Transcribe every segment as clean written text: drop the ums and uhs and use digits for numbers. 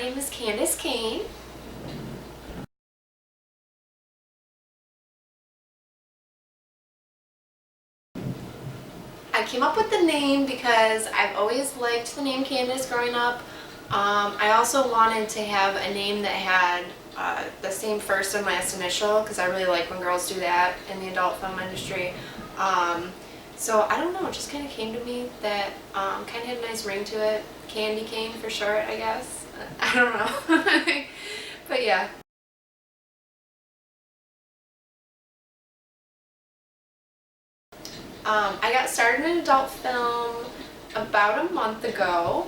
name is Kandace Kayne. I came up with the name because I've always liked the name Kandace growing up. I also wanted to have a name that had the same first and last initial because I really like when girls do that in the adult film industry. So I don't know, it just kind of came to me that kind of had a nice ring to it. Candy cane for short, I guess. I don't know. But yeah. I got started in adult film about a month ago.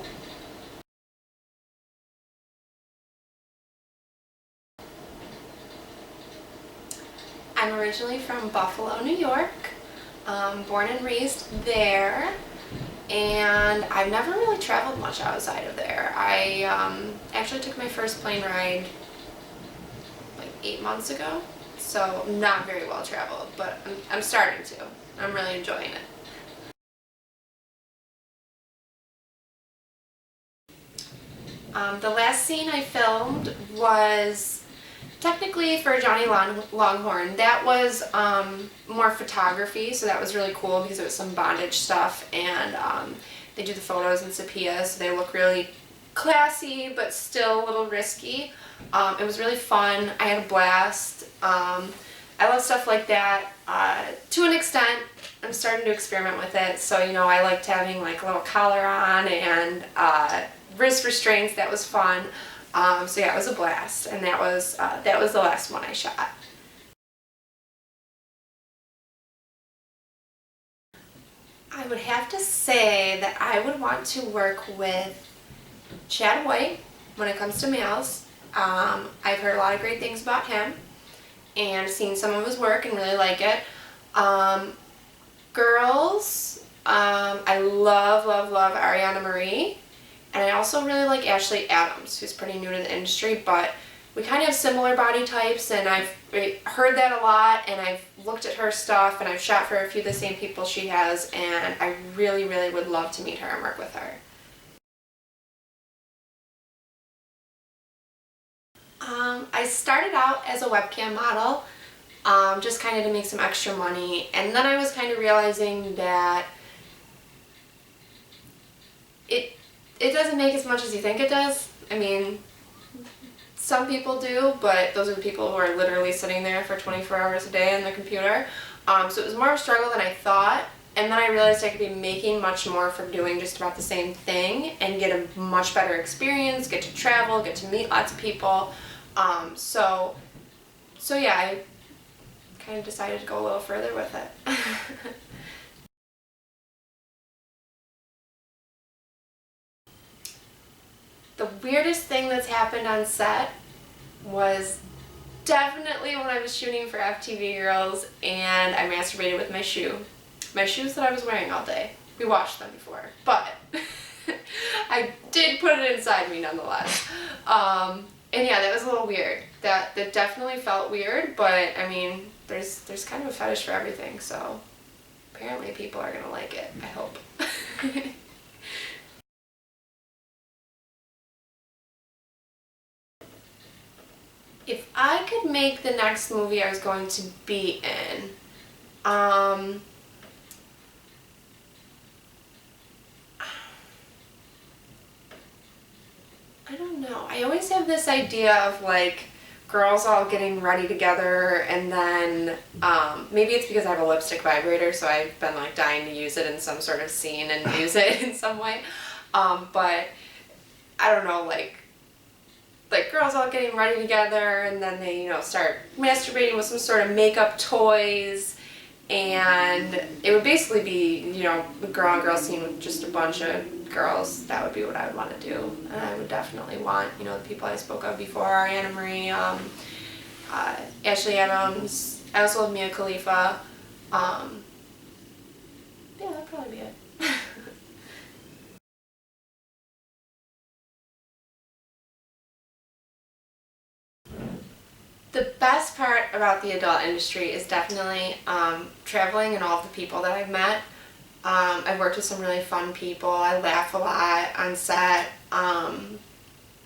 I'm originally from Buffalo, New York, born and raised there, and I've never really traveled much outside of there. I actually took my first plane ride like 8 months ago, so not very well traveled, but I'm starting to. I'm really enjoying it. The last scene I filmed was technically for Johnny Longhorn. That was more photography, so that was really cool because it was some bondage stuff, and they do the photos in sepia, so they look really classy but still a little risky. It was really fun. I had a blast. I love stuff like that. To an extent, I'm starting to experiment with it, so I liked having like a little collar on and wrist restraints. That was fun. So yeah, it was a blast, and that was the last one I shot. I would have to say that I would want to work with Chad White when it comes to males. I've heard a lot of great things about him and seen some of his work and really like it. Girls, I love Ariana Marie. And I also really like Ashley Adams, who's pretty new to the industry, but we kind of have similar body types, and I've heard that a lot, and I've looked at her stuff, and I've shot for a few of the same people she has, and I really would love to meet her and work with her. I started out as a webcam model, just kind of to make some extra money, and then I was kind of realizing that it doesn't make as much as you think it does. I mean, some people do, but those are the people who are literally sitting there for 24 hours a day on the computer. So it was more of a struggle than I thought, and then I realized I could be making much more from doing just about the same thing and get a much better experience, get to travel, get to meet lots of people. So yeah, I kind of decided to go a little further with it. The weirdest thing that's happened on set was definitely when I was shooting for FTV Girls and I masturbated with my shoe. My shoes that I was wearing all day. We washed them before, but I did put it inside me nonetheless. And yeah, that was a little weird. That definitely felt weird, but I mean, there's kind of a fetish for everything, so apparently people are gonna like it, I hope. If I could make the next movie I was going to be in, I don't know. I always have this idea of like girls all getting ready together, and then maybe it's because I have a lipstick vibrator, so I've been like dying to use it in some sort of scene and use it in some way. But I don't know, like girls all getting ready together, and then they, start masturbating with some sort of makeup toys, and it would basically be, a girl on girl scene with just a bunch of girls. That would be what I would want to do, and I would definitely want, the people I spoke of before, Ariana Marie, Ashley Adams. I also love Mia Khalifa. Yeah, that'd probably be it. The best part about the adult industry is definitely traveling and all of the people that I've met. I've worked with some really fun people. I laugh a lot on set.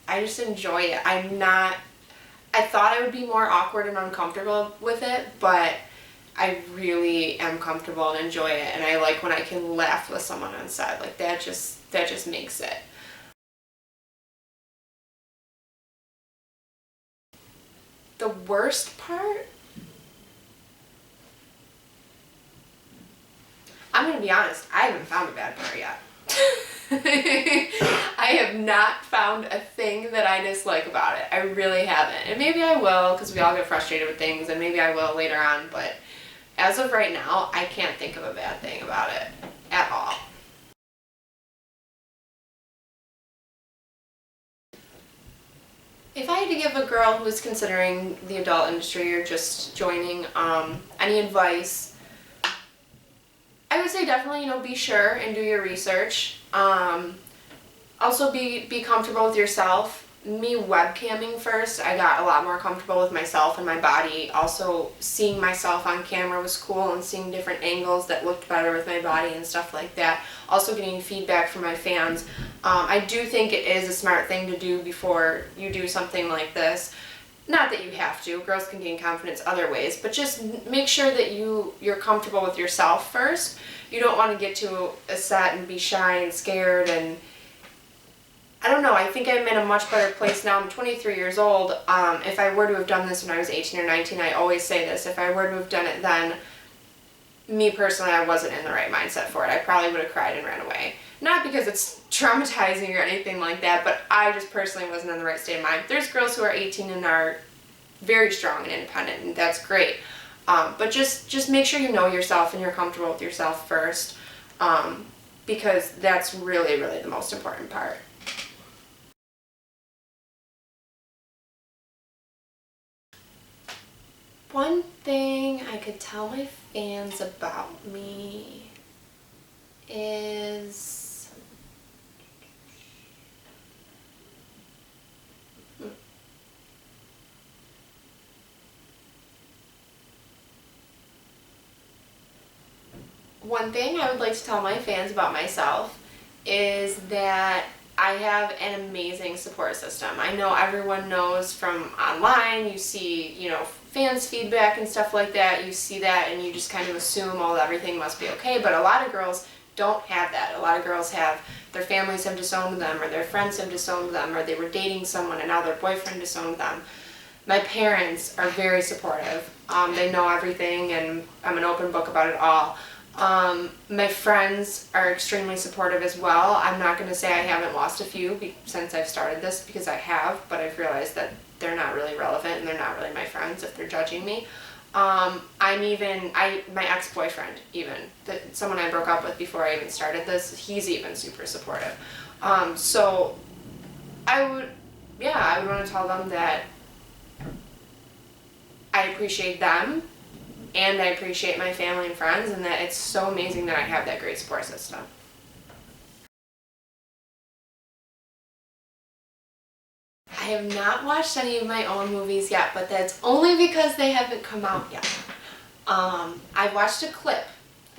just enjoy it. I thought I would be more awkward and uncomfortable with it, but I really am comfortable and enjoy it, and I like when I can laugh with someone on set. Like that just makes it. The worst part? I'm gonna be honest, I haven't found a bad part yet. I have not found a thing that I dislike about it. I really haven't. And maybe I will, because we all get frustrated with things, and maybe I will later on, but as of right now, I can't think of a bad thing about it at all. If I had to give a girl who is considering the adult industry or just joining any advice, I would say definitely, be sure and do your research. Also be comfortable with yourself. Me webcamming first, I got a lot more comfortable with myself and my body. Also, seeing myself on camera was cool, and seeing different angles that looked better with my body and stuff like that. Also getting feedback from my fans. I do think it is a smart thing to do before you do something like this. Not that you have to, girls can gain confidence other ways, but just make sure that you're comfortable with yourself first. You don't want to get to a set and be shy and scared, and I don't know, I think I'm in a much better place now. I'm 23 years old. If I were to have done this when I was 18 or 19, I always say this, if I were to have done it then, me personally, I wasn't in the right mindset for it. I probably would have cried and ran away. Not because it's traumatizing or anything like that, but I just personally wasn't in the right state of mind. There's girls who are 18 and are very strong and independent, and that's great. But just make sure you know yourself and you're comfortable with yourself first, because that's really, really the most important part. One thing I could tell my fans about me is one thing I would like to tell my fans about myself is that I have an amazing support system. I know everyone knows from online, you see, fans' feedback and stuff like that, you see that and you just kind of assume, everything must be okay, but a lot of girls don't have that. A lot of girls their families have disowned them, or their friends have disowned them, or they were dating someone and now their boyfriend disowned them. My parents are very supportive. They know everything, and I'm an open book about it all. My friends are extremely supportive as well. I'm not going to say I haven't lost a few since I've started this, because I have, but I've realized that they're not really relevant and they're not really my friends if they're judging me. My ex-boyfriend even, someone I broke up with before I even started this, he's even super supportive. So I would want to tell them that I appreciate them, and I appreciate my family and friends, and that it's so amazing that I have that great support system. I have not watched any of my own movies yet, but that's only because they haven't come out yet. I watched a clip.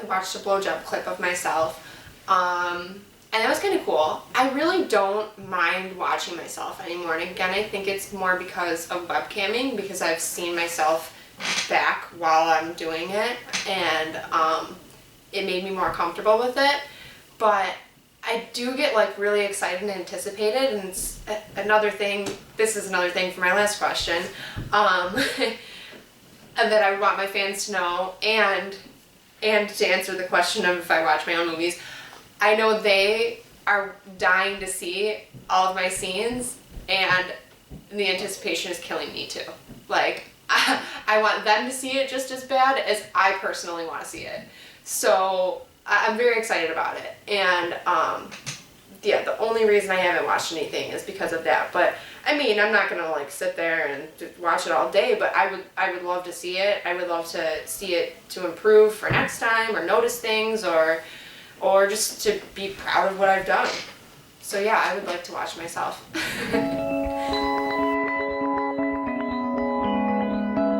I watched a blowjob clip of myself, and that was kind of cool. I really don't mind watching myself anymore, and again, I think it's more because of webcamming, because I've seen myself back while I'm doing it, and it made me more comfortable with it. But I do get really excited and anticipated, and it's another thing, this is another thing for my last question, and that I would want my fans to know, and to answer the question of if I watch my own movies. I know they are dying to see all of my scenes, and the anticipation is killing me too. I want them to see it just as bad as I personally want to see it. So I'm very excited about it, and the only reason I haven't watched anything is because of that. But I mean, I'm not gonna sit there and watch it all day, but I would love to see it. I would love to see it to improve for next time, or notice things, or just to be proud of what I've done. So yeah, I would like to watch myself.